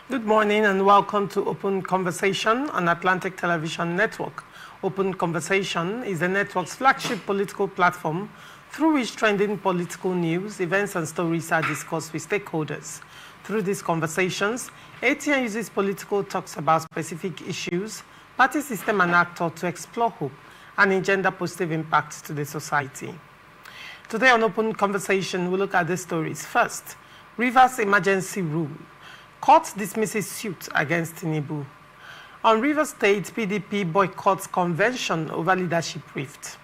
Good morning and welcome to Open Conversation on Atlantic Television Network. Open Conversation is the network's flagship political platform through which trending political news, events and stories are discussed with stakeholders. Through these conversations, ATN uses political talks about specific issues, party system and actor to explore hope and engender positive impact to the society. Today on Open Conversation, we look at the stories. First, Rivers emergency rule. Court dismisses suit against Tinubu. On Rivers State, PDP boycotts convention over leadership rift.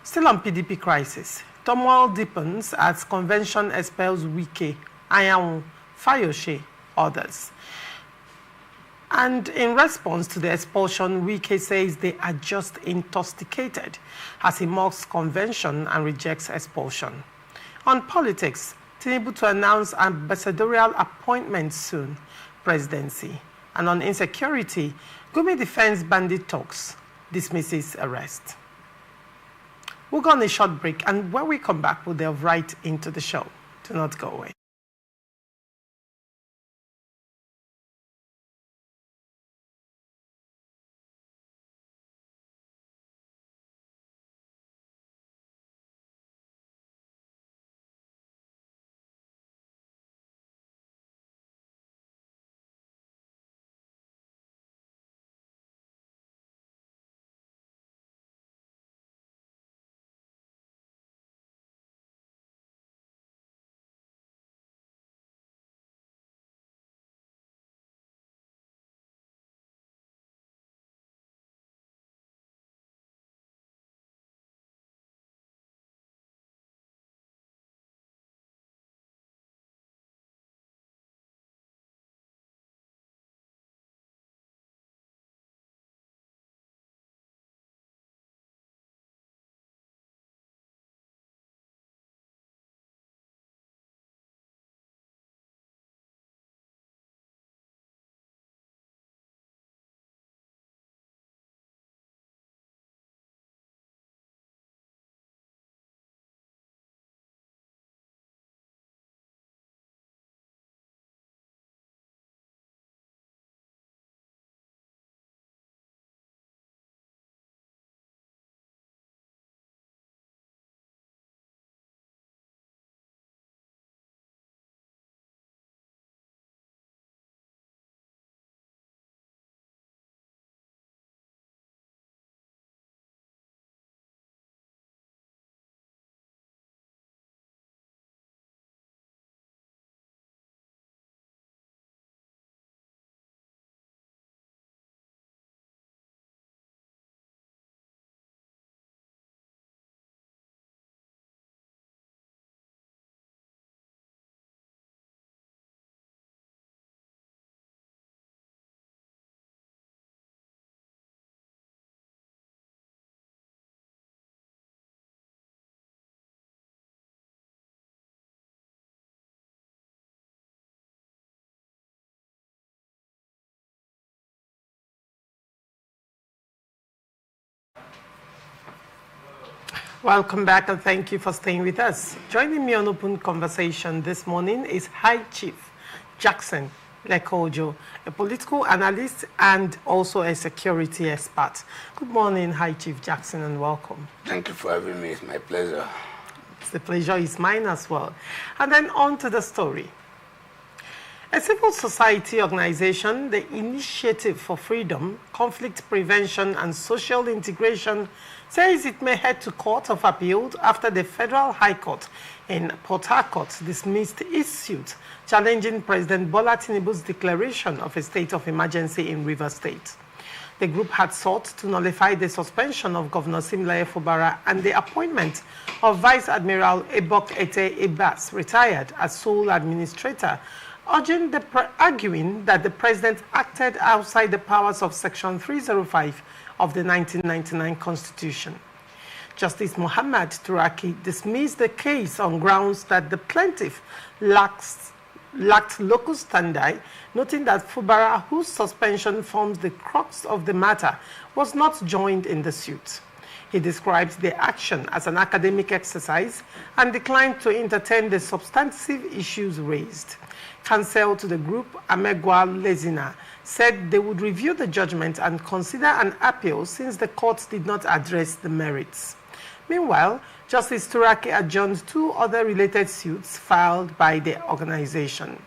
Still on PDP crisis, turmoil deepens as convention expels Wike, Ayaun, Fayose, others. And in response to the expulsion, Wike says they are just intoxicated as he mocks convention and rejects expulsion. On politics, Tinubu to announce ambassadorial appointments soon, presidency. And on insecurity, Gumi defends bandit talks, dismisses arrest. We'll go on a short break, and when we come back, we'll delve right into the show. Do not go away. Welcome back and thank you for staying with us. Joining me on Open Conversation this morning is High Chief Jackson Lekojo, a political analyst and also a security expert. Good morning, High Chief Jackson, and welcome. Thank you for having me. It's my pleasure. The pleasure is mine as well. And then on to the story. A civil society organization, the Initiative for Freedom, Conflict Prevention and Social Integration, says it may head to Court of Appeal after the Federal High Court in Port Harcourt dismissed its suit challenging President Bola Tinubu's declaration of a state of emergency in Rivers State. The group had sought to nullify the suspension of Governor Simlaye Fubara and the appointment of Vice Admiral Ebok Ete Ebas, retired as sole administrator, arguing that the president acted outside the powers of Section 305 of the 1999 Constitution. Justice Muhammad Turaki dismissed the case on grounds that the plaintiff lacked local standi, noting that Fubara, whose suspension forms the crux of the matter, was not joined in the suit. He describes the action as an academic exercise and declined to entertain the substantive issues raised. Counsel to the group, Amegwa Lezina, said they would review the judgment and consider an appeal since the court did not address the merits. Meanwhile, Justice Turaki adjourned 2 other related suits filed by the organization.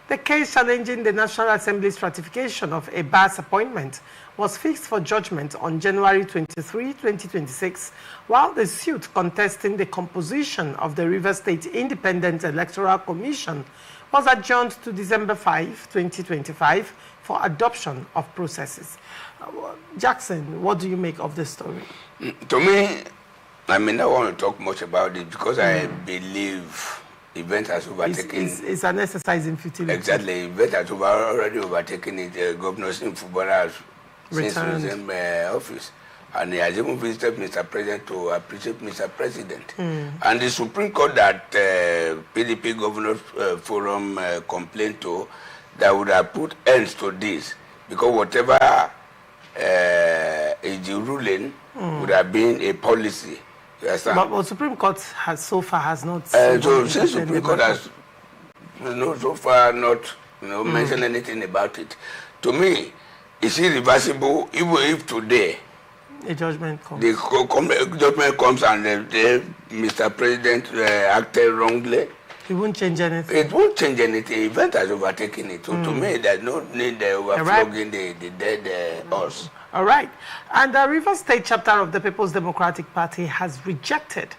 The case challenging the National Assembly's ratification of a BAS appointment was fixed for judgment on January 23, 2026, while the suit contesting the composition of the Rivers State Independent Electoral Commission was adjourned to December 5, 2025 for adoption of processes. Jackson, what do you make of this story? To me, I mean, I want to talk much about it because I believe event has overtaken. It's an exercise in futility. Exactly, event has already overtaken it. Governor Simfubara has since resumed office, and he has even visited Mr. President to appreciate Mr. President. And the Supreme Court that PDP Governors Forum complained to, that would have put ends to this, because whatever is the ruling would have been a policy. But Supreme Court has so far has not. So since Supreme Court has, so far not, mentioned anything about it, to me, it's irreversible. Even if today a judgment comes, the judgment comes and Mr. President acted wrongly, it won't change anything. It won't change anything. Event has overtaken it. So to me, there's no need overflogging the dead horse. All right. And the Rivers State chapter of the People's Democratic Party has rejected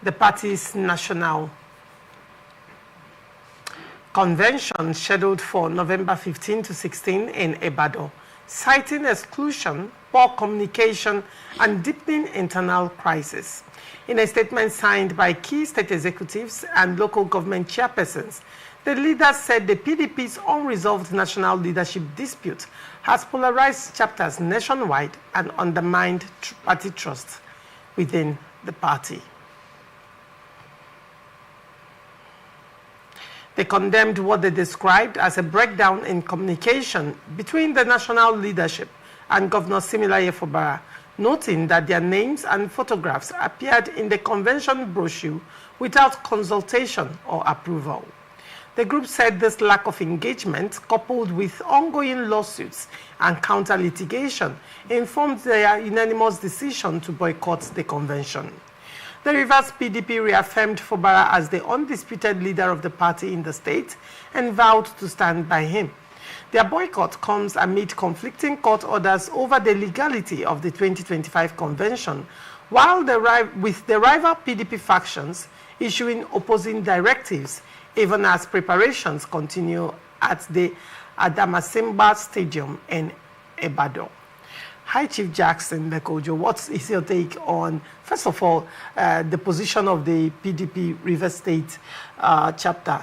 the party's national convention scheduled for November 15 to 16 in Ibadan, citing exclusion, poor communication, and deepening internal crisis. In a statement signed by key state executives and local government chairpersons, the leaders said the PDP's unresolved national leadership dispute has polarized chapters nationwide and undermined party trust within the party. They condemned what they described as a breakdown in communication between the national leadership and Governor Similaye Fubara, noting that their names and photographs appeared in the convention brochure without consultation or approval. The group said this lack of engagement, coupled with ongoing lawsuits and counter-litigation, informed their unanimous decision to boycott the convention. The Rivers PDP reaffirmed Fubara as the undisputed leader of the party in the state and vowed to stand by him. Their boycott comes amid conflicting court orders over the legality of the 2025 convention, while with the rival PDP factions issuing opposing directives, even as preparations continue at the Adamasimba Stadium in Ibadan. Hi, Chief Jackson Lekojo. What is your take on, first of all, the position of the PDP Rivers State chapter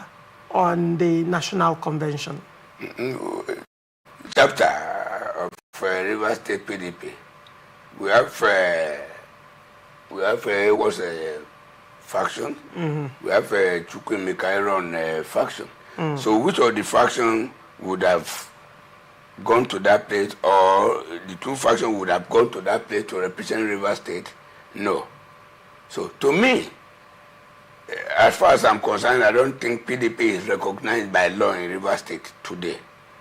on the National Convention? Chapter of Rivers State PDP. We have what's a faction. We have a Chukwu Mikairon faction. So which of the faction would have gone to that place, or the two factions would have gone to that place to represent Rivers State? No. So to me, as far as I'm concerned, I don't think PDP is recognized by law in Rivers State today.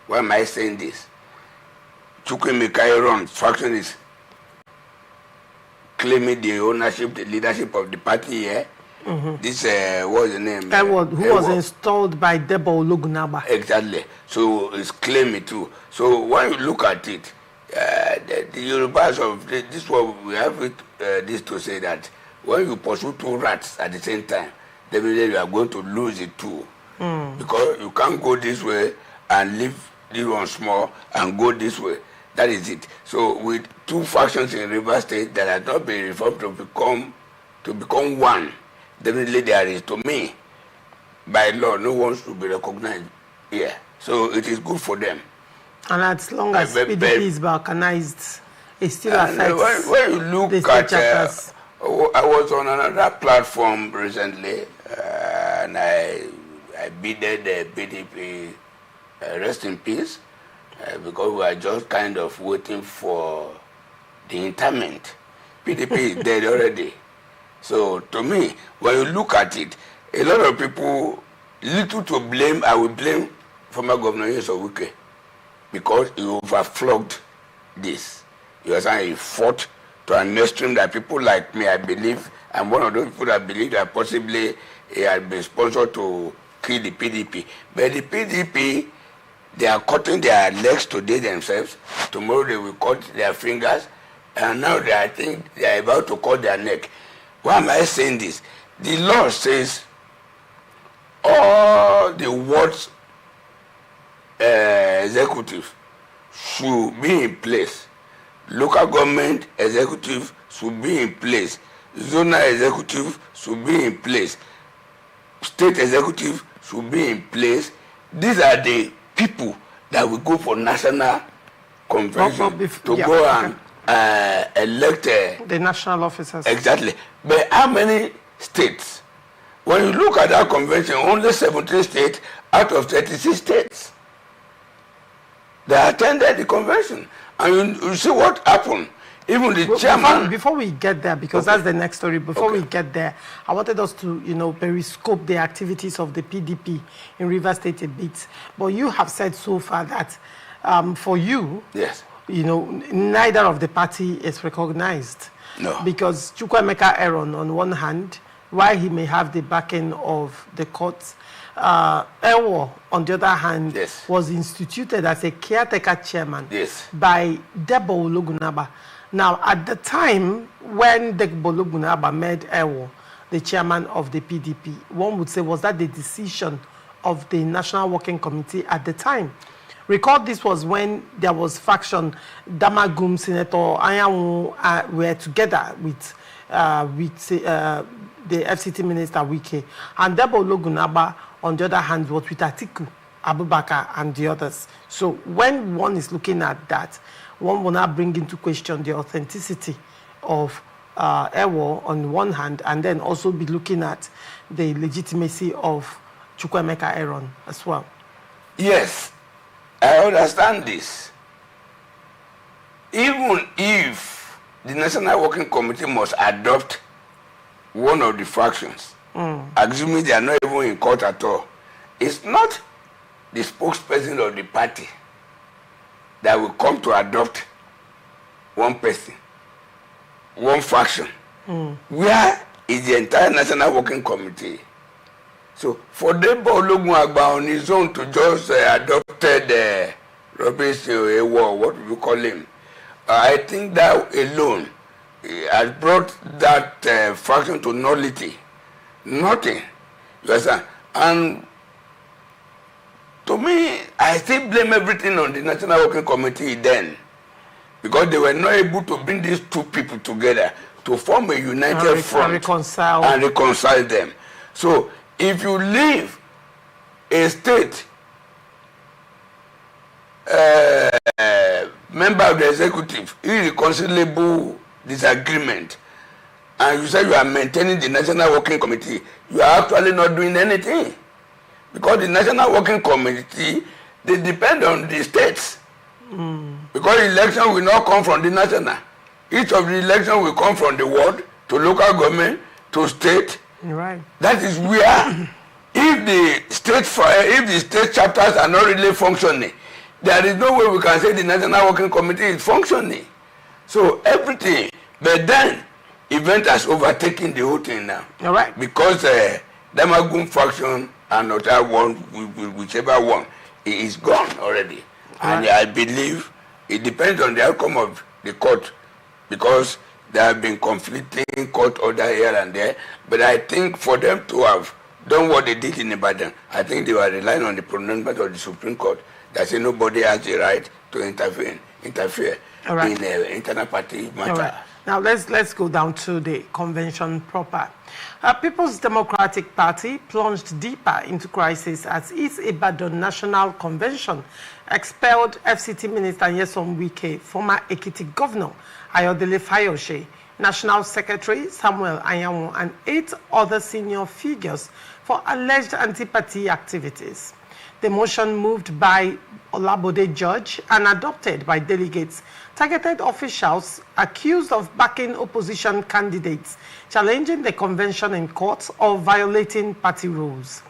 Why am I saying this? Chukwu Mikairon's faction is claiming the ownership, the leadership of the party here. This, what's the name? Who was installed by Debo Ologunagba. Exactly. So it's claiming too. So when you look at it, the Yorubas of this what we have this to say that when you pursue two rats at the same time, definitely you are going to lose it too. Because you can't go this way and leave this one small and go this way. That is it. So with two factions in Rivers State that have not been reformed to become one, definitely there is, to me, by law, no one should be recognized here. So it is good for them. And as long as PDP is balkanized, it still affects when you look at, I was on another platform recently, and I bidded the PDP rest in peace, because we are just kind of waiting for the interment. PDP is dead already. So to me, when you look at it, a lot of people, little to blame, I will blame former Governor Wike because he overflogged this. You understand? He fought to an extreme that people like me, I believe, I'm one of those people that believe that possibly he had been sponsored to kill the PDP. But the PDP, they are cutting their legs today themselves. Tomorrow they will cut their fingers. And now I think they are about to cut their neck. Why am I saying this? The law says all the wards executive should be in place. Local government executive should be in place. Zonal executive should be in place. State executive should be in place. These are the people that will go for national convention to go and elect the national officers. Exactly. But how many states? When you look at that convention, only 17 states out of 36 states they attended the convention. And you see what happened. Even the chairman. Before we get there, because that's the next story. Before we get there, I wanted us to, periscope the activities of the PDP in Rivers State a bit. But you have said so far that for you, yes, neither of the party is recognized. No. Because Chukwuemeka Aaron, on one hand, while he may have the backing of the courts, Ewo, on the other hand, yes, was instituted as a caretaker chairman, yes, by Debo Ologunaba. Now, at the time when Debo Ologunaba made Ewo the chairman of the PDP, one would say, was that the decision of the National Working Committee at the time? Recall this was when there was faction. Damagum, Senator Anyanwu were together with the FCT Minister Wike, and Debo Ologunaba, on the other hand, was with Atiku Abubakar and the others. So when one is looking at that, one will not bring into question the authenticity of Ewo on one hand, and then also be looking at the legitimacy of Chukwuemeka Aaron as well. Yes, I understand this. Even if the National Working Committee must adopt one of the factions, assuming they are not even in court at all, it's not the spokesperson of the party that will come to adopt one person, one faction. Where is the entire National Working Committee? So for Debo Ologunagba on his own to just adopted Robert Ewo, what do you call him? I think that alone has brought that faction to nullity. Nothing. You understand? And to me, I still blame everything on the National Working Committee then, because they were not able to bring these two people together to form a united front and reconcile them. So if you leave a state member of the executive irreconcilable disagreement, and you say you are maintaining the National Working Committee, you are actually not doing anything. Because the National Working Committee, they depend on the states. Because the election will not come from the national. Each of the election will come from the ward to local government to state. Right. That is where, if the state chapters are not really functioning, there is no way we can say the National Working Committee is functioning. So everything, but then event has overtaken the whole thing now. All right. Because Damagum faction and other one, whichever one, it is gone already. And I believe it depends on the outcome of the court, because there have been conflicting court order here and there. But I think for them to have done what they did in Ibadan, I think they were relying on the pronouncement of the Supreme Court that say nobody has the right to interfere in internal party matter. Now let's go down to the convention proper. People's Democratic Party plunged deeper into crisis as its Ibadan National Convention expelled FCT Minister Nyesom Wike, former Ekiti Governor Ayodele Fayose, National Secretary Samuel Anyanwu, and 8 other senior figures for alleged anti-party activities. The motion moved by Olabode George and adopted by delegates targeted officials accused of backing opposition candidates, challenging the convention in court, or violating party rules.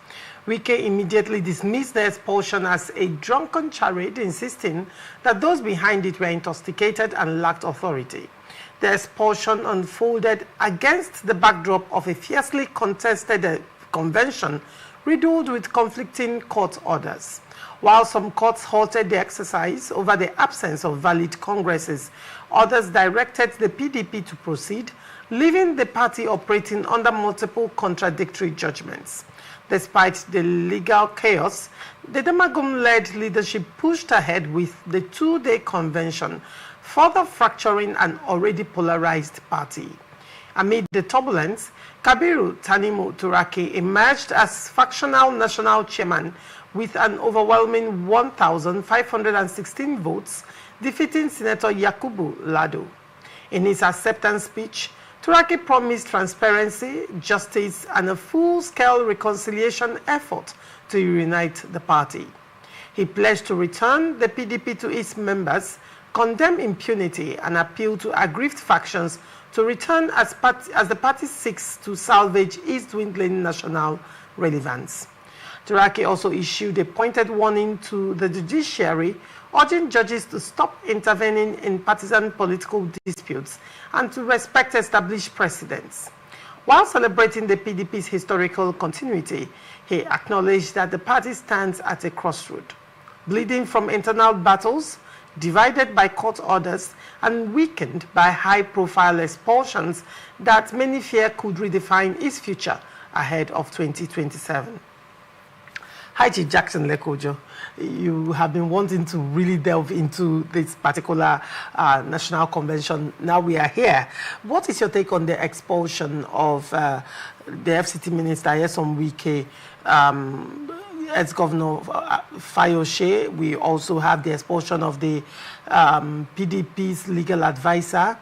Wike immediately dismissed the expulsion as a drunken charade, insisting that those behind it were intoxicated and lacked authority. The expulsion unfolded against the backdrop of a fiercely contested convention riddled with conflicting court orders. While some courts halted the exercise over the absence of valid congresses, others directed the PDP to proceed, leaving the party operating under multiple contradictory judgments. Despite the legal chaos, the Damagum-led leadership pushed ahead with the two-day convention, further fracturing an already polarized party. Amid the turbulence, Kabiru Tanimu Turaki emerged as factional national chairman with an overwhelming 1,516 votes, defeating Senator Yakubu Lado. In his acceptance speech, Turaki promised transparency, justice, and a full-scale reconciliation effort to reunite the party. He pledged to return the PDP to its members, condemn impunity, and appeal to aggrieved factions to return as the party seeks to salvage its dwindling national relevance. Turaki also issued a pointed warning to the judiciary, urging judges to stop intervening in partisan political disputes and to respect established precedents. While celebrating the PDP's historical continuity, he acknowledged that the party stands at a crossroad, bleeding from internal battles, divided by court orders, and weakened by high-profile expulsions that many fear could redefine its future ahead of 2027. Hi, Chief Jackson Lekojo. You have been wanting to really delve into this particular national convention. Now we are here. What is your take on the expulsion of the FCT Minister, Yesom Wike, ex-Governor Fayose? We also have the expulsion of the PDP's legal advisor,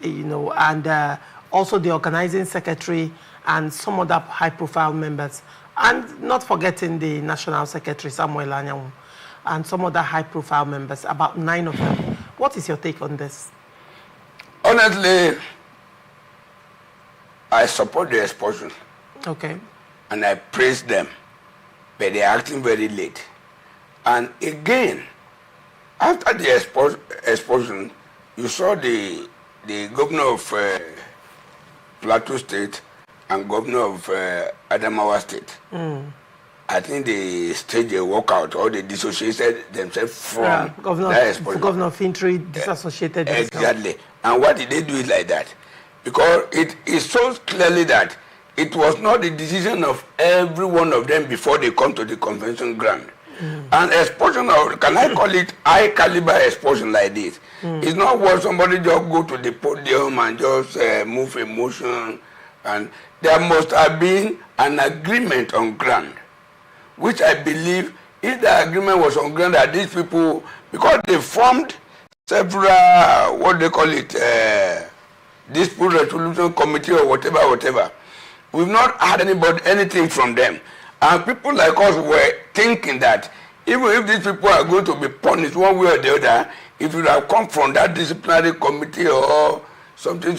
and also the organizing secretary and some other high-profile members. And not forgetting the National Secretary, Samuel Anyanwu, and some other high-profile members, about 9 of them. What is your take on this? Honestly, I support the expulsion. Okay. And I praise them, but they're acting very late. And again, after the expulsion, you saw the governor of Plateau State and governor of Adamawa State. I think they staged a walkout or they dissociated themselves from Governor Fintry disassociated themselves. Exactly. And why did they do it like that? Because it shows clearly that it was not the decision of every one of them before they come to the convention ground. And expulsion, can I call it high caliber expulsion like this? It's not where somebody just go to the podium and just move a motion. And there must have been an agreement on ground, which I believe if the agreement was on ground that these people, because they formed several, what they call it, dispute resolution committee or whatever. We've not had anything from them. And people like us were thinking that even if these people are going to be punished one way or the other, it would have come from that disciplinary committee or something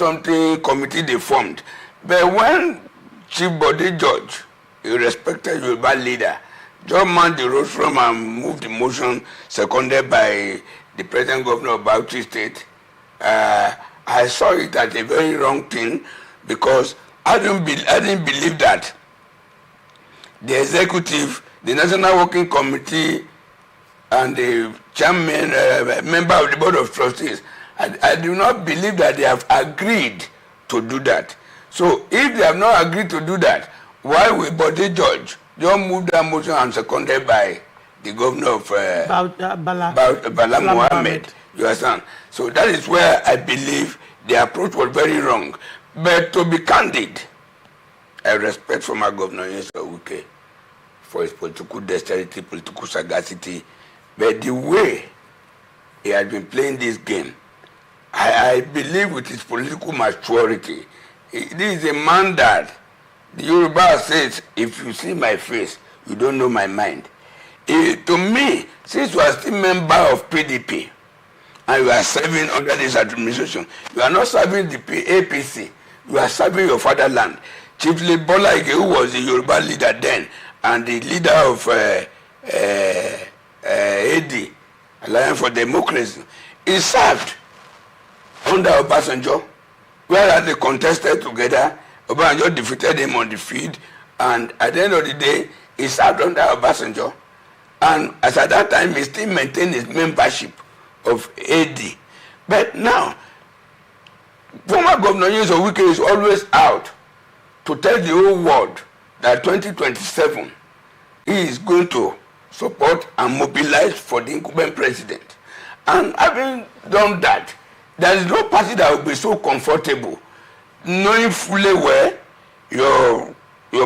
committee they formed. But when Chief Bode George, a respected Yoruba leader, just manned the rostrum and moved the motion seconded by the present governor of Bauchi State, I saw it as a very wrong thing because I didn't believe that the executive, the National Working Committee, and the chairman, member of the Board of Trustees, I do not believe that they have agreed to do that. So if they have not agreed to do that, why will Bode George just move that motion and seconded by the governor of Bala Mohammed? You understand? So that is where I believe the approach was very wrong. But to be candid, I respect former Governor Yesom Wike for his political dexterity, political sagacity. But the way he has been playing this game, I believe with his political maturity, this is a man that the Yoruba says, if you see my face, you don't know my mind. To me, since you are still member of PDP and you are serving under this administration, you are not serving the APC, you are serving your fatherland. Chiefly Bola Ige, who was the Yoruba leader then and the leader of AD, Alliance for Democracy, he served under Obasanjo, whereas they contested together. Obasanjo defeated him on the field, and at the end of the day, he served under Obasanjo. And as at that time, he still maintained his membership of AD. But now, former Governor Nyesom Wike is always out to tell the whole world that 2027 he is going to support and mobilize for the incumbent president. And having done that, there is no party that will be so comfortable knowing fully well your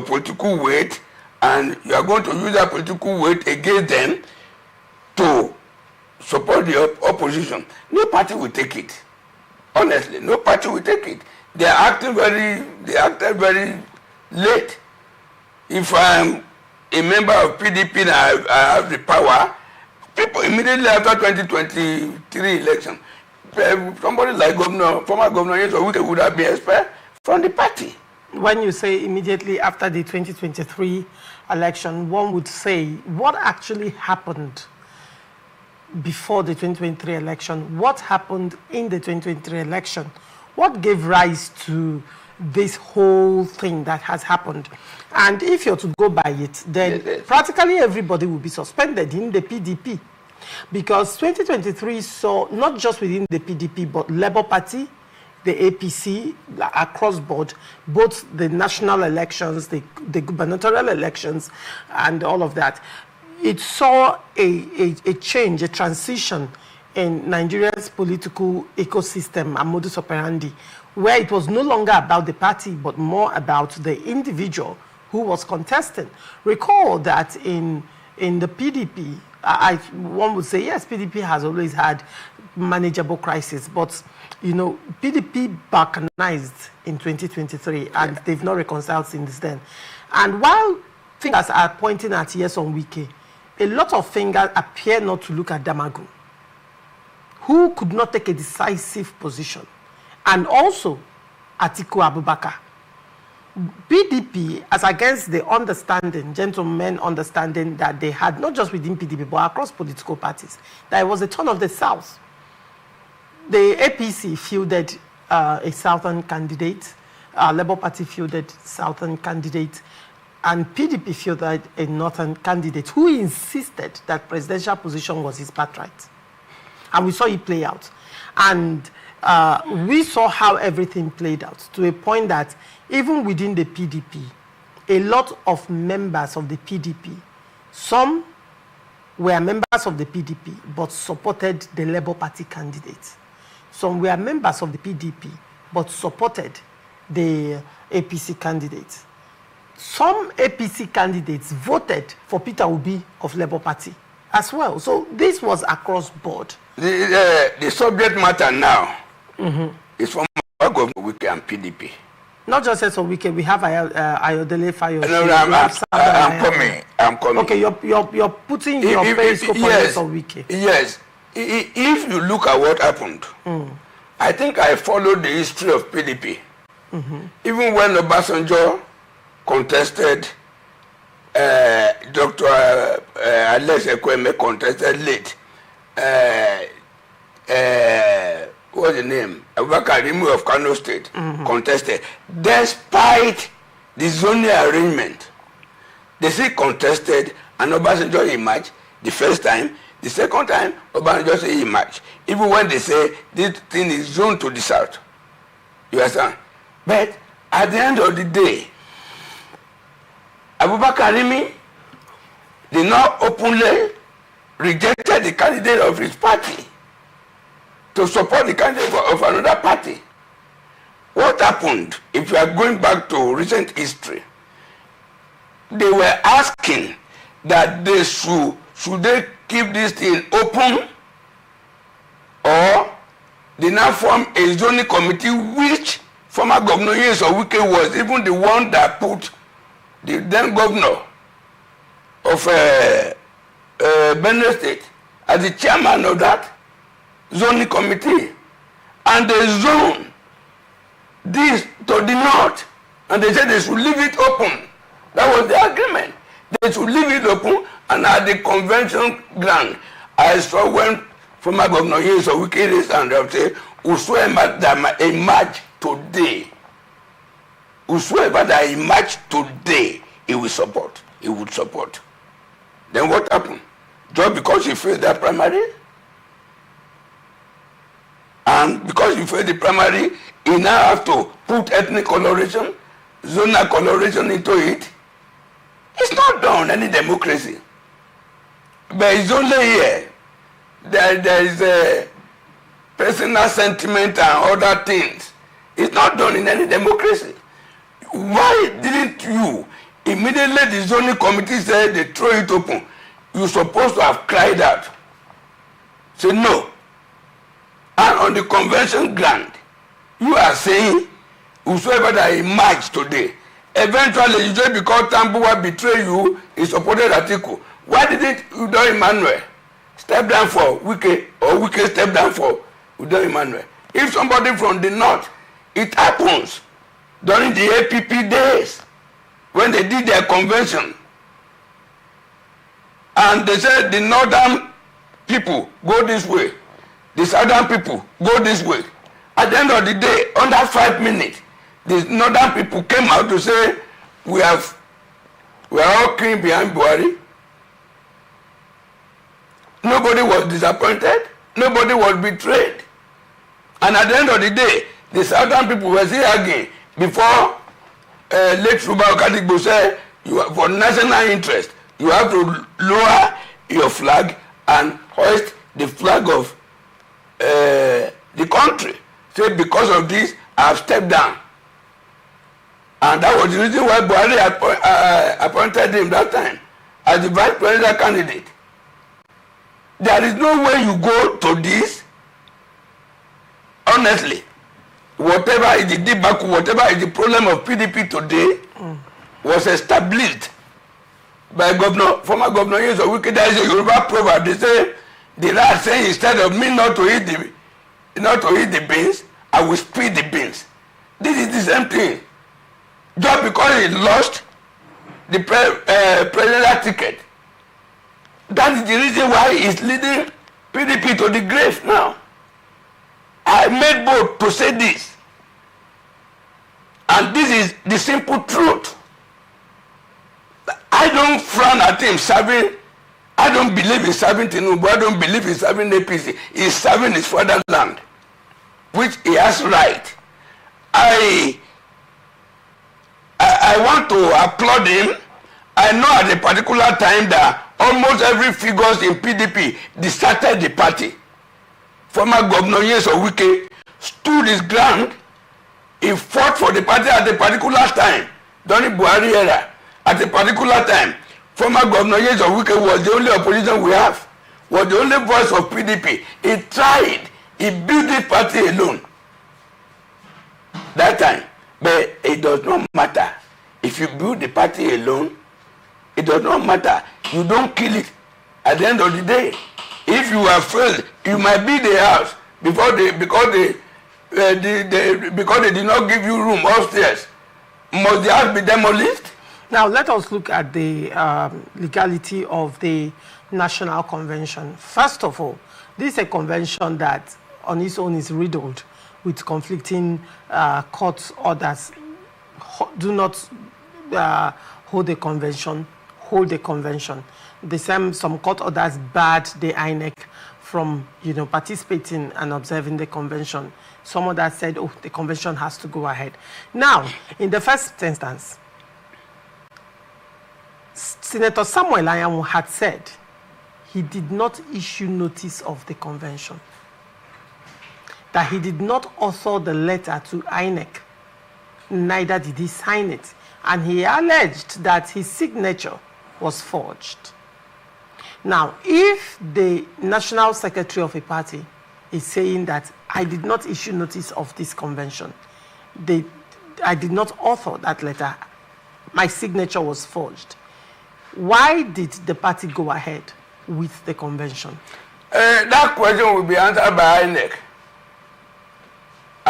political weight, and you are going to use that political weight against them to support the opposition. No party will take it. Honestly, no party will take it. They acted very late. If I'm a member of PDP and I have the power, people immediately after 2023 election, somebody like former Governor Nyesom Wike would have been expelled from the party. When you say immediately after the 2023 election, one would say what actually happened before the 2023 election? What happened in the 2023 election? What gave rise to this whole thing that has happened? And if you're to go by it, then practically everybody will be suspended in the PDP. Because 2023 saw not just within the PDP, but Labour Party, the APC, across board, both the national elections, the gubernatorial elections, and all of that. It saw a change, a transition in Nigeria's political ecosystem and modus operandi, where it was no longer about the party, but more about the individual who was contesting. Recall that in the PDP, one would say, yes, PDP has always had manageable crisis, but PDP balkanized in 2023, and they've not reconciled since then. And while fingers are pointing at Nyesom Wike, a lot of fingers appear not to look at Damagum, who could not take a decisive position, and also Atiku Abubakar. PDP, as against the understanding, gentlemen understanding that they had, not just within PDP, but across political parties, that it was a turn of the South. The APC fielded a Southern candidate, Labour Party fielded Southern candidate, and PDP fielded a Northern candidate who insisted that presidential position was his birthright. And we saw it play out. And we saw how everything played out, to a point that even within the PDP, a lot of members of the PDP, some were members of the PDP but supported the Labour Party candidate. Some were members of the PDP but supported the APC candidate. Some APC candidates voted for Peter Obi of Labour Party as well. So this was across board. The subject matter now is from Governor Wike and PDP. Not just Nyesom Wike, we have Ayodele Fayo. No, I'm coming. Okay, you're putting your periscope on Nyesom Wike. Yes. If you look at what happened, I think I followed the history of PDP. Even when Obasanjo contested, Dr. Alex Ekweme contested late. What's the name? Abubakar Rimi of Kano State contested. Despite the zoning arrangement, they still contested, and Obasanjo emerged the first time. The second time, Obasanjo said he emerged. Even when they say this thing is zoned to the south. You understand? But at the end of the day, Abubakar Rimi did not openly rejected the candidate of his party to support the candidate of another party. What happened, if you are going back to recent history, they were asking that they should they keep this thing open, or they now form a zoning committee, which former Governor Nyesom Wike was even the one that put the then governor of Benue State as the chairman of that zoning committee, and they zone this to the north, and they said they should leave it open. That was the agreement. They should leave it open, and at the convention ground, I saw when former Governor Years of Wikidis and they say, whosoever that emerge today, whosoever that emerge today, he will support. He would support. Then what happened? Just because he failed that primary, and because he failed the primary, he now have to put ethnic coloration, zonal coloration into it. It's not done any democracy. But it's only here. There is a personal sentiment and other things. It's not done in any democracy. Why didn't you immediately the zoning committee said they throw it open? You're supposed to have cried out. Say no. And on the convention ground, you are saying whosoever that emerged today, eventually you just because Tambuwa betray you, he supported Atiku. Why didn't Udo Emmanuel step down for Wike, or Wike step down for Udo Emmanuel? If somebody from the north, it happens during the APP days when they did their convention, and they said the northern people go this way, the southern people go this way. At the end of the day, under 5 minutes, the northern people came out to say we are all clean behind Buhari. Nobody was disappointed. Nobody was betrayed. And at the end of the day, the southern people were still arguing before late Ruba Okadigbo said, for national interest, you have to lower your flag and hoist the flag of the country. Say, because of this, I have stepped down. And that was the reason why Buhari appointed him that time as the vice president candidate. There is no way you go to this. Honestly, whatever is the debacle, whatever is the problem of PDP today, was established by former Governor Years of Wike. There is a Yoruba proverb. They say, the rat saying, instead of me not to eat the beans, I will spit the beans. This is the same thing. Just because he lost the presidential ticket, that is the reason why he's leading PDP to the grave now. I made bold to say this. And this is the simple truth. I don't frown at him serving. I don't believe in serving Tinubu. I don't believe in serving APC. He's serving his fatherland, which he has right. I want to applaud him. I know at a particular time that almost every figures in PDP deserted the party. Former Governor Years of Wike stood his ground. He fought for the party at a particular time during Buhari era. At a particular time, former Governor Years of Wike was the only opposition we have, was the only voice of PDP. He tried. He built this party alone that time. But it does not matter. If you build the party alone, it does not matter. You don't kill it. At the end of the day, if you have failed, you might be the house because they did not give you room upstairs. Must the house be demolished? Now let us look at the legality of the National Convention. First of all, this is a convention that on its own is riddled with conflicting court orders. Do not hold a convention. Some court orders barred the INEC from participating and observing the convention. Some others said, oh, the convention has to go ahead. Now, in the first instance, Senator Samuel Anyanwu had said he did not issue notice of the convention, that he did not author the letter to INEC, neither did he sign it, and he alleged that his signature was forged. Now, if the national secretary of a party is saying that I did not issue notice of this convention, I did not author that letter, my signature was forged, why did the party go ahead with the convention? That question will be answered by INEC.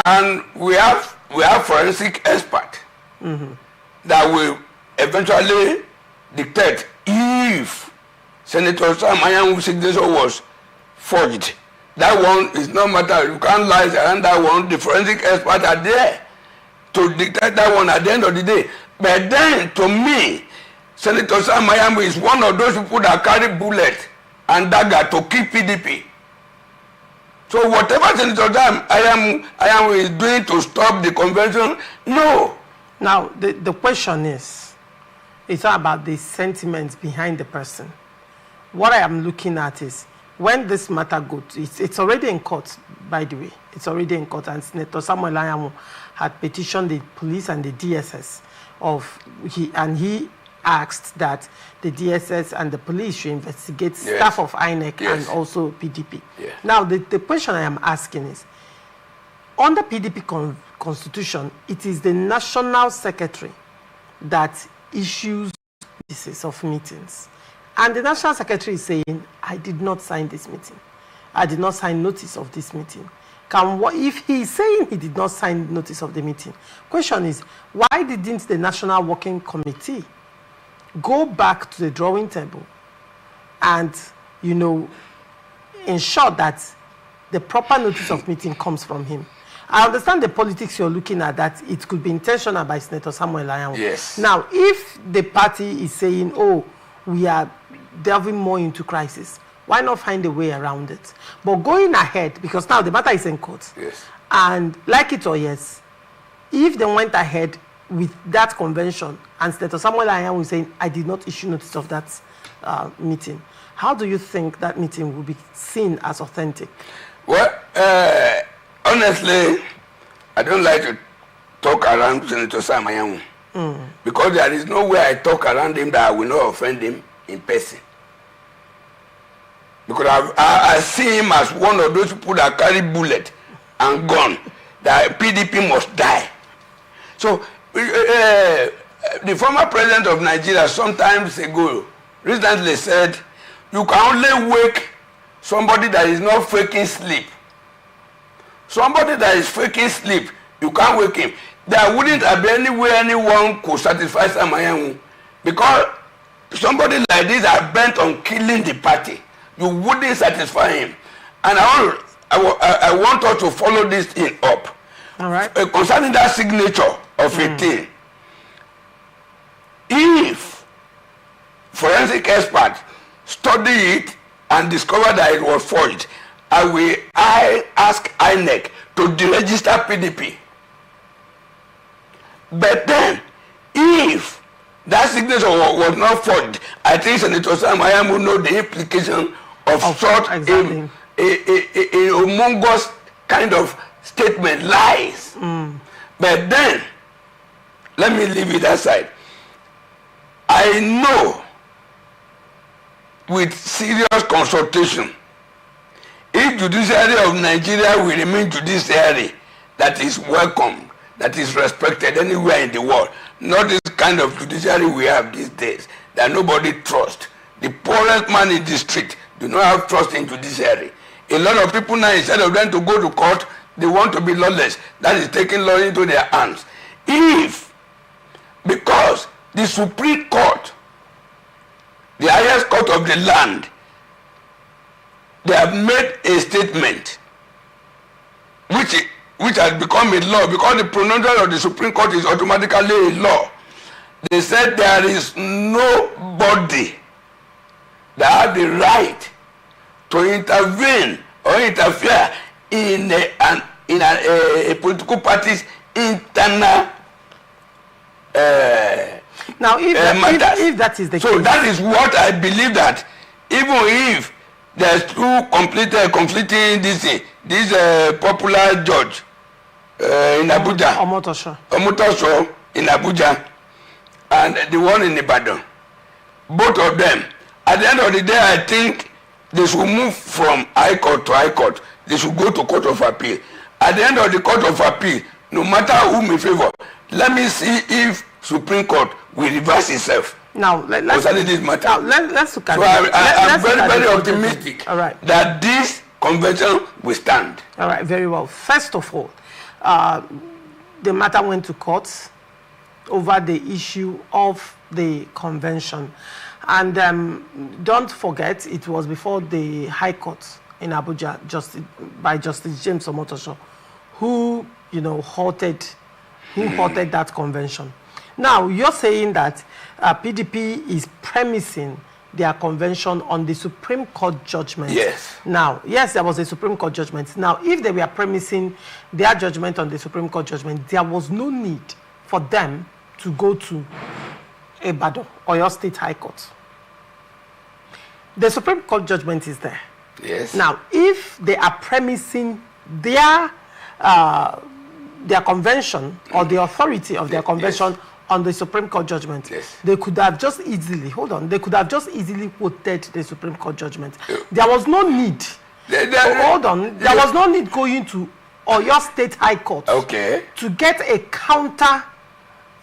And we have forensic expert that will eventually dictate if Senator Sam Anyanwu's signature was forged. That one is no matter. You can't lie around that one. The forensic experts are there to dictate that one at the end of the day. But then, to me, Senator Sam Anyanwu is one of those people that carry bullet and dagger to kill PDP. So whatever Senator Sam Anyanwu is doing to stop the convention, no. Now, the question is, it's not about the sentiments behind the person. What I am looking at is, when this matter goes, it's already in court, by the way. It's already in court, and Senator Samuel Anyanwu had petitioned the police and the DSS he asked that the DSS and the police should investigate staff of INEC and also PDP. Yes. Now, the question I am asking is, under PDP constitution, it is the national secretary that issues notices of meetings. And the national secretary is saying, I did not sign this meeting. I did not sign notice of this meeting. If he is saying he did not sign notice of the meeting, question is, why didn't the National Working Committee go back to the drawing table and, ensure that the proper notice of meeting comes from him? I understand the politics you're looking at, that it could be intentional by Senator Samuel Anyanwu. Yes. Now, if the party is saying, oh, we are delving more into crisis, why not find a way around it? But going ahead, because now the matter is in court, and like it or yes, if they went ahead with that convention and Senator Samuel Anyanwu is saying, I did not issue notice of that meeting, how do you think that meeting will be seen as authentic? Well, honestly, I don't like to talk around Senator Sam Anyanwu because there is no way I talk around him that I will not offend him in person. Because I see him as one of those people that carry bullet and gun, that PDP must die. So, the former president of Nigeria some time ago recently said, you can only wake somebody that is not faking sleep. Somebody that is faking sleep, you can't wake him. There wouldn't have been any way anyone could satisfy Sam Anyanwu, because somebody like this are bent on killing the party. You wouldn't satisfy him. And I want us to follow this thing up. All right. Concerning that signature of a thing, if forensic experts study it and discover that it was forged, I ask INEC to deregister PDP. But then, if that signature was not forged, I think Senator Sam Anyanwu know the implication of such a humongous kind of statement, lies. But then, let me leave it aside. I know, with serious consultation, if judiciary of Nigeria will remain judiciary that is welcomed, that is respected anywhere in the world, not this kind of judiciary we have these days that nobody trusts. The poorest man in the street do not have trust in judiciary. A lot of people now, instead of them to go to court, they want to be lawless. That is taking law into their hands. If, because the Supreme Court, the highest court of the land, they have made a statement which has become a law, because the pronouncement of the Supreme Court is automatically a law. They said there is nobody that has the right to intervene or interfere in a political party's internal now, if that is the case, so that is what I believe, that even if there's two conflicting this popular judge in Abuja, Omotosho in Abuja, and the one in Ibadan, both of them, at the end of the day, I think they should move from High Court to High Court. They should go to Court of Appeal. At the end of the Court of Appeal, no matter who may favor, let me see if Supreme Court will reverse itself Now, let's look at so I'm very, very optimistic that this convention will stand. All right, very well. First of all, the matter went to court over the issue of the convention. And don't forget, it was before the High Court in Abuja, by Justice James Omotosho, who, halted that convention. Now, you're saying that PDP is premising their convention on the Supreme Court judgment. Yes. Now, yes, there was a Supreme Court judgment. Now, if they were premising their judgment on the Supreme Court judgment, there was no need for them to go to Ibadan or your state high court. The Supreme Court judgment is there. Yes. Now, if they are premising their convention or the authority of their convention on the Supreme Court judgment, they could have just easily, they could have just easily quoted the Supreme Court judgment. There was no need. There was no need going to Oyo State High Court to get a counter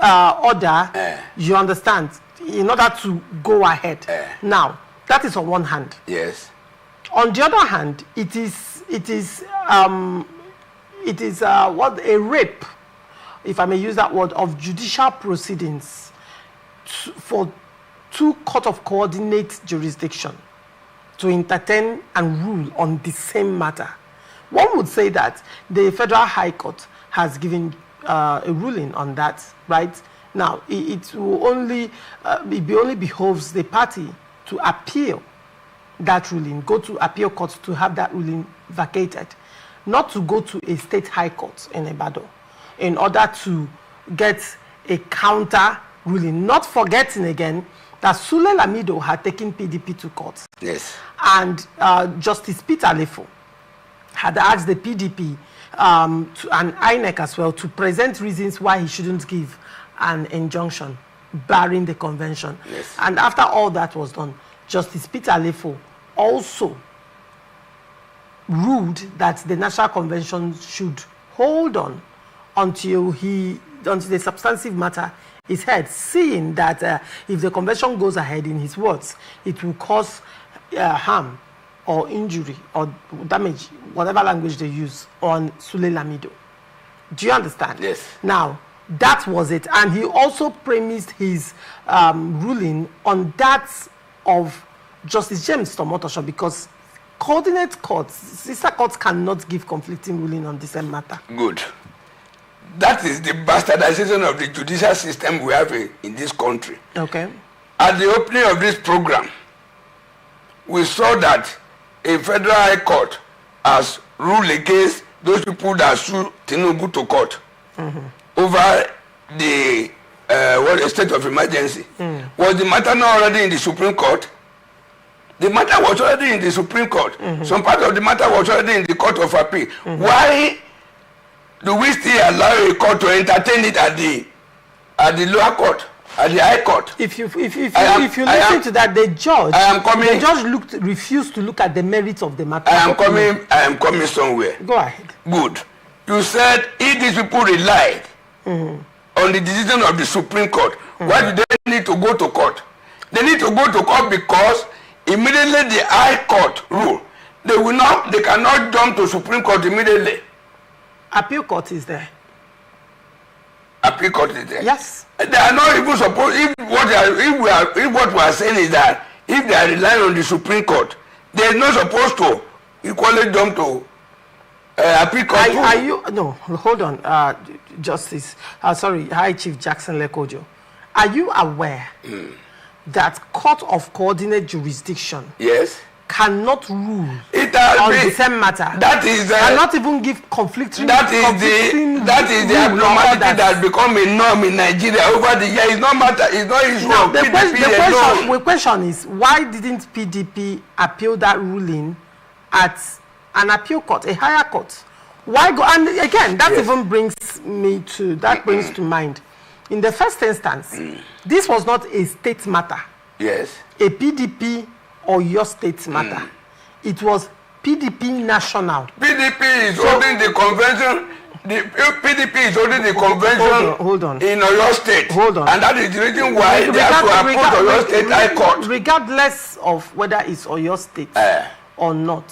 order, you understand, in order to go ahead. Now, that is on one hand. Yes. On the other hand, it is a rape, if I may use that word, of judicial proceedings for two court of coordinate jurisdiction to entertain and rule on the same matter. One would say that the Federal High Court has given a ruling on that, right? Now, it only behoves the party to appeal that ruling, go to appeal court to have that ruling vacated, not to go to a state high court in Ibadan in order to get a counter ruling. Not forgetting again that Sule Lamido had taken PDP to court. Yes. And Justice Peter Lefo had asked the PDP and INEC as well to present reasons why he shouldn't give an injunction barring the convention. Yes. And after all that was done, Justice Peter Lefo also ruled that the National Convention should hold on until the substantive matter is heard, seeing that if the convention goes ahead, in his words, it will cause harm or injury or damage, whatever language they use, on Sule Lamido. Do you understand? Yes. Now, that was it. And he also premised his ruling on that of Justice James Omotosho, because coordinate courts, sister courts, cannot give conflicting ruling on the same matter. Good. That is the bastardization of the judicial system we have in this country. Okay. At the opening of this program, we saw that a federal high court has ruled against those people that sued Tinubu to court over the state of emergency. Was the matter not already in the Supreme Court? The matter was already in the Supreme Court. Some part of the matter was already in the Court of Appeal. Why do we still allow a court to entertain it at the lower court, at the High Court? If you listen to that, the judge refused to look at the merits of the matter. I am coming somewhere. Go ahead. Good. You said if these people relied on the decision of the Supreme Court, why do they need to go to court? They need to go to court because immediately the High Court rule, they cannot jump to Supreme Court immediately. Appeal court is there. Appeal court is there. Yes. They are not even supposed. If what we are saying is that if they are relying on the Supreme Court, they are not supposed to equally jump to appeal court. No, hold on, Justice. High Chief Jackson Lekojo. Are you aware that court of coordinate jurisdiction? Yes. Cannot rule on the same matter. That is cannot even give conflicting. That is the abnormality that has become a norm in Nigeria over the years. It's not matter. It's not issue of PDP. The question is, why didn't PDP appeal that ruling at an appeal court, a higher court? Why go? And again, that even brings to mind. In the first instance, this was not a state matter. Yes. A PDP or your state matter. It was PDP national. PDP is holding the convention The PDP is holding the convention hold on. in Oyo State. Hold on. And that is the reason why they have to approach Oyo State High Court. Regardless of whether it's Oyo State or not,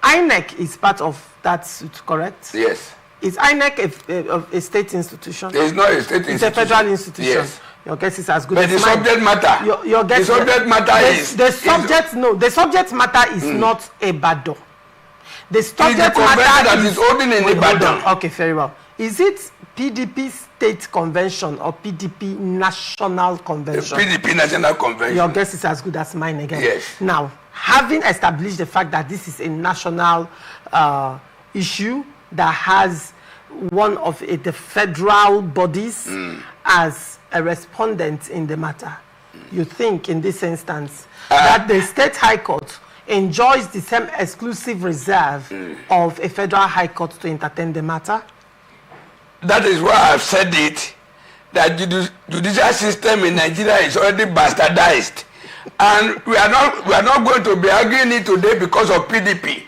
INEC is part of that suit, correct? Yes. Is INEC a state institution? It's not a state institution. It's a federal institution. Yes. Your guess is as good but as the mine. Subject matter. Your guess the subject matter is... The subject, no. The subject matter is not Ibadan. The subject matter that is holding in Ibadan. Okay, very well. Is it PDP State Convention or PDP National Convention? The PDP National Convention. Your guess is as good as mine again. Yes. Now, having established the fact that this is a national issue that has one of the federal bodies as a respondent in the matter, you think in this instance that the State High Court enjoys the same exclusive reserve of a federal high court to entertain the matter? That is why I've said it, that the judicial system in Nigeria is already bastardized. And we are not going to be arguing it today because of PDP.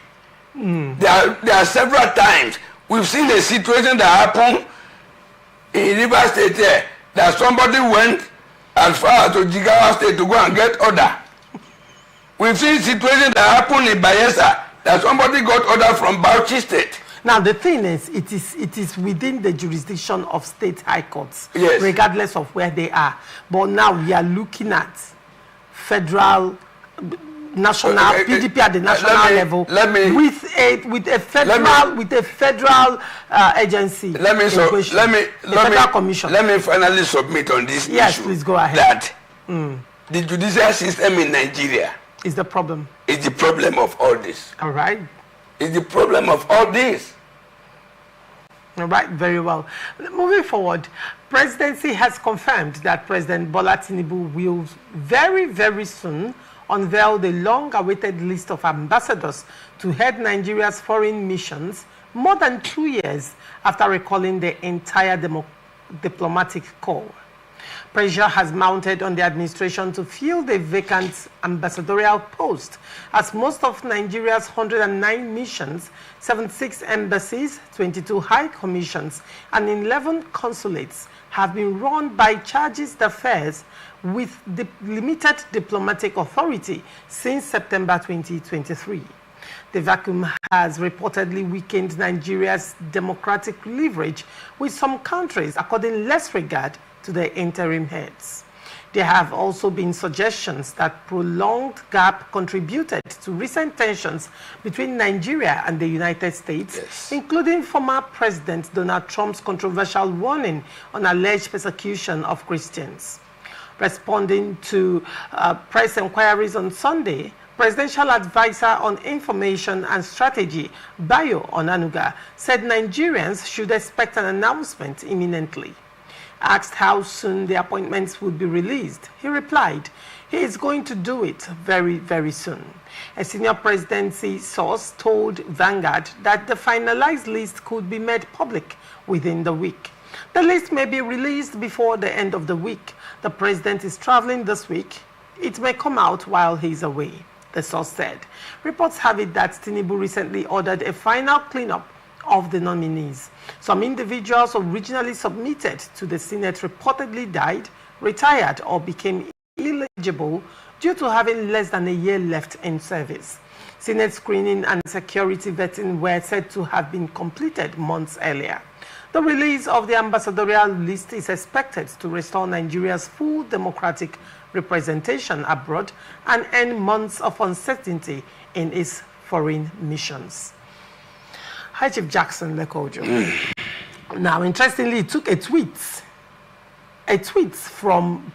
There are several times we've seen a situation that happened in Rivers State here, that somebody went as far as to Jigawa State to go and get order. We've seen situations that happened in Bayelsa, that somebody got order from Bauchi State. Now the thing is, it is within the jurisdiction of state high courts, yes, regardless of where they are. But now we are looking at federal, national, PDP at the national level, with a federal agency. Let me finally submit on this issue. Yes, please go ahead. That the judicial system in Nigeria is the problem. Is the problem of all this. All right. Is the problem of all this. All right, very well. Moving forward, presidency has confirmed that President Bola Tinubu will very, very soon unveil the long-awaited list of ambassadors to head Nigeria's foreign missions more than 2 years after recalling the entire diplomatic corps. Pressure has mounted on the administration to fill the vacant ambassadorial post, as most of Nigeria's 109 missions, 76 embassies, 22 high commissions, and 11 consulates have been run by chargé d'affaires with the limited diplomatic authority since September 2023. The vacuum has reportedly weakened Nigeria's democratic leverage with some countries according less regard to their interim heads. There have also been suggestions that prolonged gap contributed to recent tensions between Nigeria and the United States, yes, including former President Donald Trump's controversial warning on alleged persecution of Christians. Responding to press inquiries on Sunday, Presidential Advisor on Information and Strategy, Bayo Onanuga, said Nigerians should expect an announcement imminently. Asked how soon the appointments would be released, he replied, he is going to do it very, very soon. A senior presidency source told Vanguard that the finalized list could be made public within the week. The list may be released before the end of the week. The president is traveling this week. It may come out while he is away, the source said. Reports have it that Tinubu recently ordered a final cleanup of the nominees. Some individuals originally submitted to the Senate reportedly died, retired, or became ineligible due to having less than a year left in service. Senate screening and security vetting were said to have been completed months earlier. The release of the ambassadorial list is expected to restore Nigeria's full democratic representation abroad and end months of uncertainty in its foreign missions. Hi, Chief Jackson Lekojo. Now, interestingly, he took a tweet from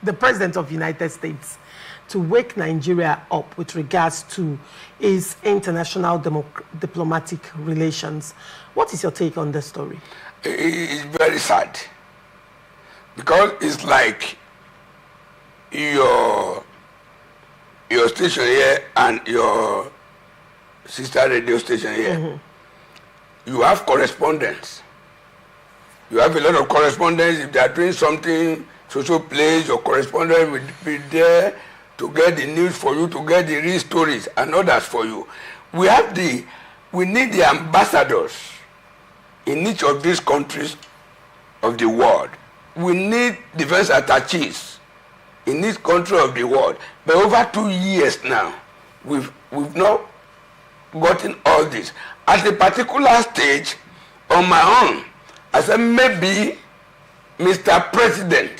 the President of the United States to wake Nigeria up with regards to its international diplomatic relations. What is your take on this story? It's very sad, because it's like your station here and your sister radio station here, you have correspondence. You have a lot of correspondence. If they are doing something, social plays, your correspondent will be there to get the news for you, to get the real stories and others for you. We need the ambassadors in each of these countries of the world. We need defense attaches in each country of the world. But over 2 years now, we've not gotten all this. At a particular stage, on my own, I said, maybe Mr. President,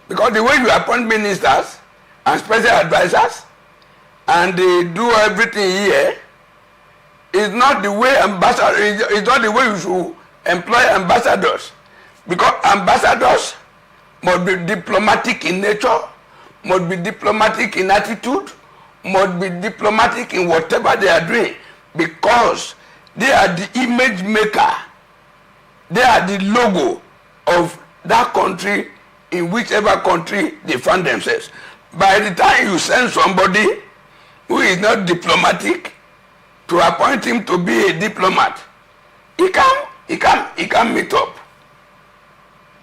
because the way you appoint ministers and special advisors and they do everything here is not the way it's not the way you should employ ambassadors. Because ambassadors must be diplomatic in nature, must be diplomatic in attitude, must be diplomatic in whatever they are doing, because they are the image maker. They are the logo of that country in whichever country they find themselves. By the time you send somebody who is not diplomatic to appoint him to be a diplomat, he can meet up.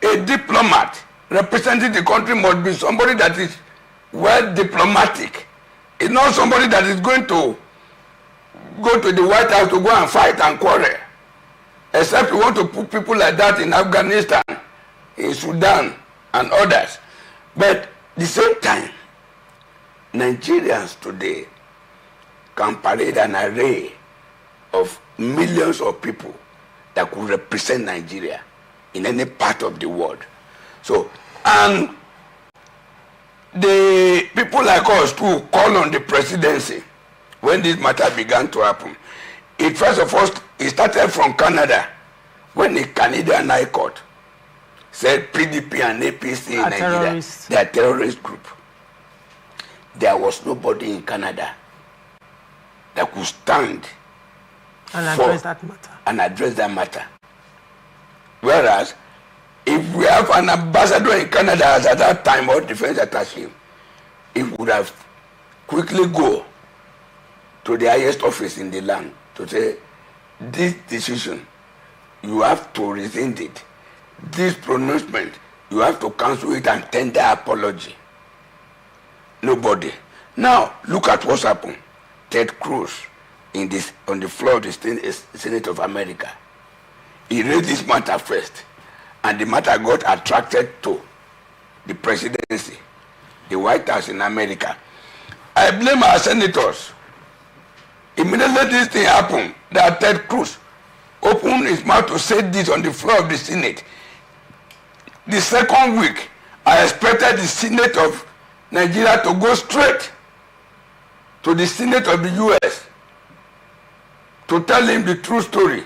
A diplomat representing the country must be somebody that is well diplomatic. It's not somebody that is going to go to the White House to go and fight and quarrel. Except you want to put people like that in Afghanistan, in Sudan, and others. But at the same time, Nigerians today can parade an array of millions of people that could represent Nigeria in any part of the world. So, and the people like us too call on the presidency when this matter began to happen. It first of all, it started from Canada, when the Canadian High Court said PDP and APC in Nigeria, they are terrorist group. There was nobody in Canada that could stand and address that matter. Whereas, if we have an ambassador in Canada as at that time, or defense attaché, it would have quickly go to the highest office in the land to say, this decision, you have to rescind it. This pronouncement, you have to cancel it and tender apology. Nobody. Now, look at what's happened. Ted Cruz, on the floor of the Senate of America, he raised this matter first, and the matter got attracted to the presidency, the White House in America. I blame our senators. Immediately this thing happened, that Ted Cruz opened his mouth to say this on the floor of the Senate. The second week, I expected the Senate of Nigeria to go straight to the Senate of the US to tell him the true story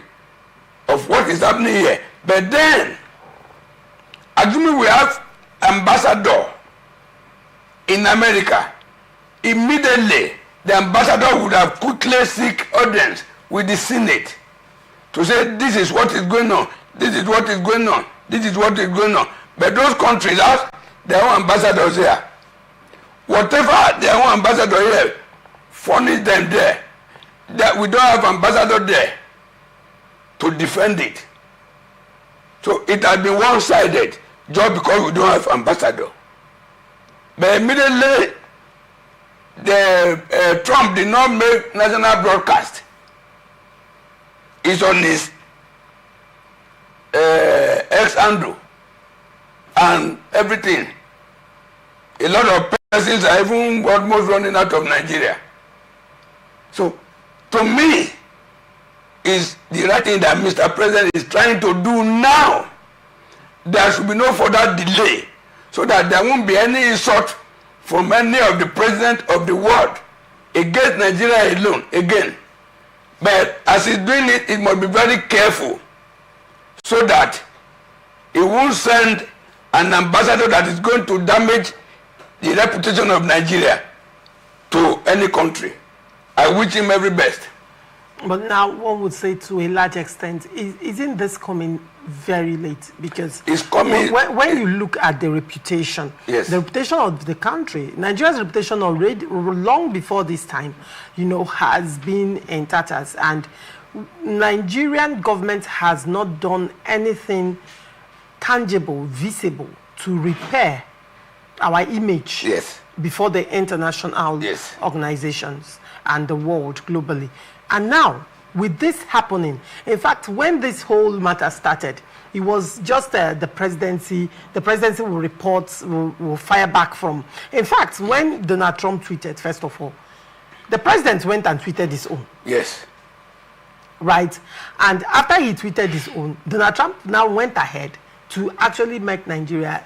of what is happening here. But then, assuming we have ambassador in America, immediately the ambassador would have quickly seek audience with the Senate to say, this is what is going on, this is what is going on, this is what is going on. But those countries have their own ambassadors here. Whatever their own ambassador here, furnish them there. That we don't have ambassador there to defend it. So it has been one-sided just because we don't have ambassador. But immediately, Trump did not make national broadcast. It's on his X handle and everything. A lot of persons are even almost running out of Nigeria. So, to me, is the right thing that Mr. President is trying to do now. There should be no further delay, so that there won't be any insult from any of the presidents of the world against Nigeria alone again. But as he's doing it, it must be very careful, so that he won't send an ambassador that is going to damage the reputation of Nigeria to any country. I wish him every best. But now one would say, to a large extent, isn't this coming very late? Because it's coming. When you look at the reputation, yes, the reputation of the country, Nigeria's reputation already, long before this time, has been in tatters. And Nigerian government has not done anything tangible, visible, to repair our image, yes, before the international, yes, organizations and the world globally. And now, with this happening, in fact, when this whole matter started, it was just the presidency. The presidency will report, will fire back from. In fact, when Donald Trump tweeted, first of all, the president went and tweeted his own. Yes. Right? And after he tweeted his own, Donald Trump now went ahead to actually make Nigeria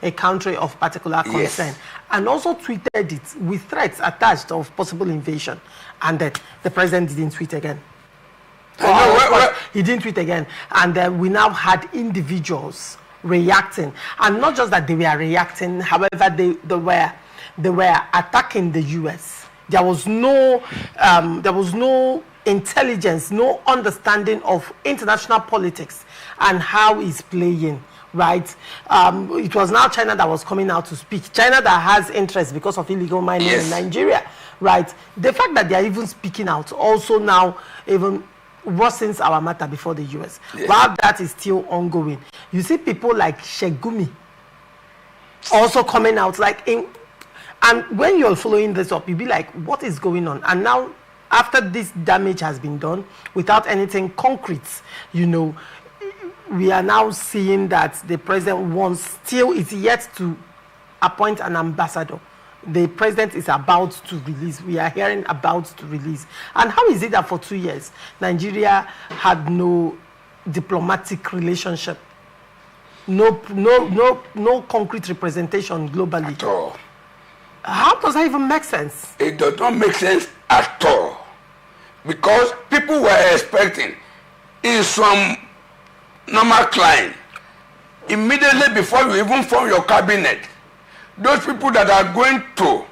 a country of particular concern. Yes. And also tweeted it with threats attached of possible invasion. And then the president didn't tweet again. He didn't tweet again. And then we now had individuals reacting. And not just that they were reacting, however, they were attacking the US. There was no intelligence, no understanding of international politics and how it's playing, right? It was now China that was coming out to speak. China that has interest because of illegal mining in Nigeria, right? The fact that they are even speaking out also now even worsens our matter before the US. While that is still ongoing, you see people like Shegumi also coming out and when you're following this up, you'll be like, what is going on? And now, after this damage has been done, without anything concrete, you know, we are now seeing that the president is yet to appoint an ambassador. The president is about to release. We are hearing about to release. And how is it that for 2 years, Nigeria had no diplomatic relationship? No concrete representation globally. At all. How does that even make sense? It does not make sense at all. Because people were expecting in some normal climb, immediately before you even form your cabinet, those people that are going to,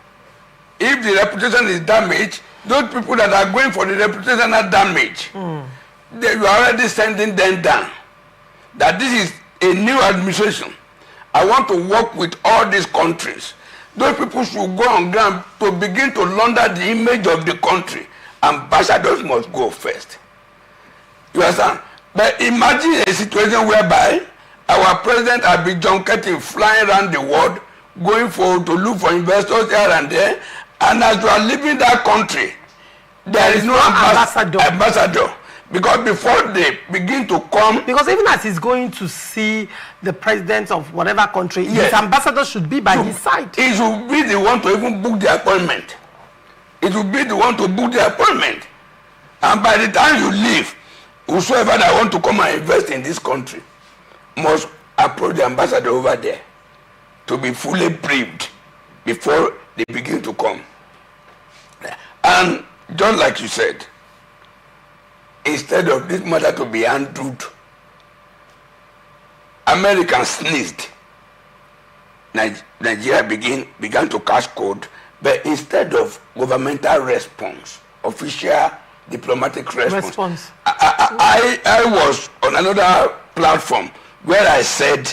if the reputation is damaged, those people that are going for the reputational damage, you are already sending them down. That this is a new administration. I want to work with all these countries. Those people should go on ground to begin to launder the image of the country. Ambassadors must go first. You understand? But imagine a situation whereby our president has been junketing, flying around the world, going forward to look for investors here and there, and as you are leaving that country, there is no ambassador. Because before they begin to come... Because even as he's going to see the president of whatever country, his ambassador should be by his side. He should be the one to even book the appointment. It will be the one to book the appointment. And by the time you leave, whosoever that want to come and invest in this country must approach the ambassador over there to be fully briefed before they begin to come. And just like you said, instead of this matter to be handled, Americans sneezed. Nigeria began to catch cold, but instead of governmental response, official diplomatic response. I was on another platform where I said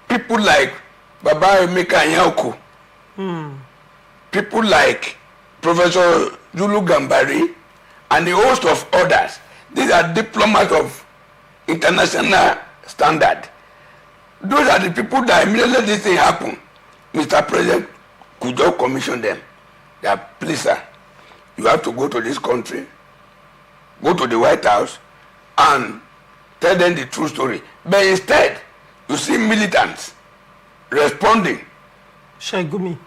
people like Baba Emeka Nyauku, people like Professor Zulu Gambari, and a host of others. These are diplomats of international standard. Those are the people that immediately this thing happened, Mr. President could just commission them. That, please sir, you have to go to this country, go to the White House, and tell them the true story. But instead, you see militants responding. Shegumi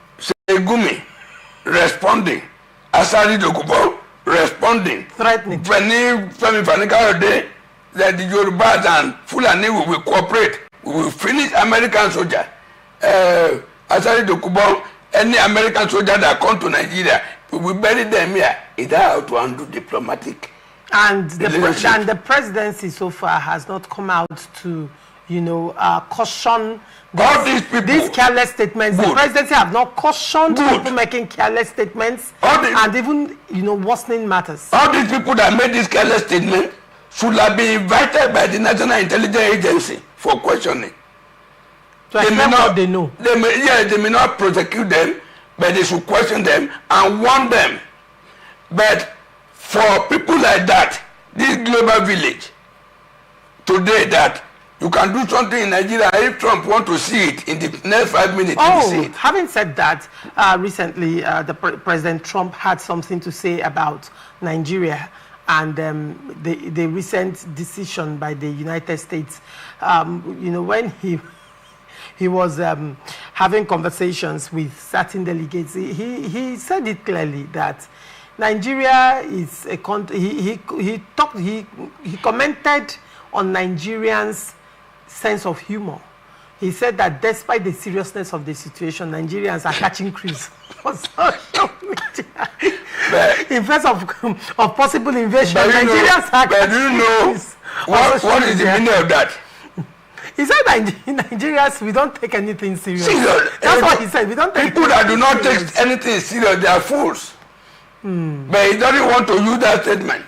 responding. Asari Dokubo responding. Threatening. That the Yorubas and Fulani will cooperate. We will finish American soldiers. Asari Dokubo, any American soldier that come to Nigeria, we will bury them here. Is that how to undo diplomatic? And the presidency so far has not come out to, caution all these people. These careless statements. Good. The presidency have not cautioned people making careless statements and even, worsening matters. All these people that made this careless statement should have been invited by the National Intelligence Agency for questioning. So they may not, they know. They may not prosecute them, but they should question them and warn them. But for people like that, this global village, today that you can do something in Nigeria, if Trump want to see it in the next 5 minutes, he will see it. Having said that, recently President Trump had something to say about Nigeria and the recent decision by the United States. When he was having conversations with certain delegates, he said it clearly that Nigeria is a country. He commented on Nigerians' sense of humor. He said that despite the seriousness of the situation, Nigerians are catching cruise on social media. In face of possible invasion, Nigerians are catching cruise. What is the meaning of that? He said that in Nigerians, we don't take anything serious. That's what he said. We don't take people that do not take anything serious, they are fools. But he doesn't want to use that statement.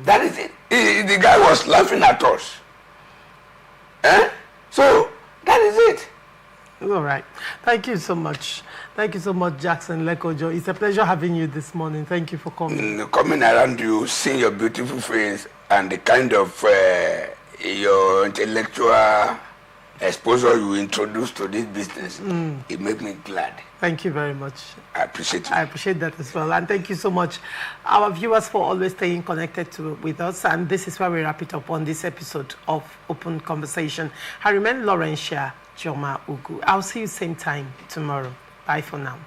That is it. The guy was laughing at us. So that is it. All right. Thank you so much. Thank you so much, Jackson Lekojo. It's a pleasure having you this morning. Thank you for coming. Coming around you, seeing your beautiful face and the kind of your intellectual exposure you introduced to this business, it made me glad. Thank you very much. I appreciate you. I appreciate that as well. And thank you so much, our viewers, for always staying connected with us. And this is where we wrap it up on this episode of Open Conversation. I remain Laurentia Joma Ugu. I'll see you same time tomorrow. Bye for now.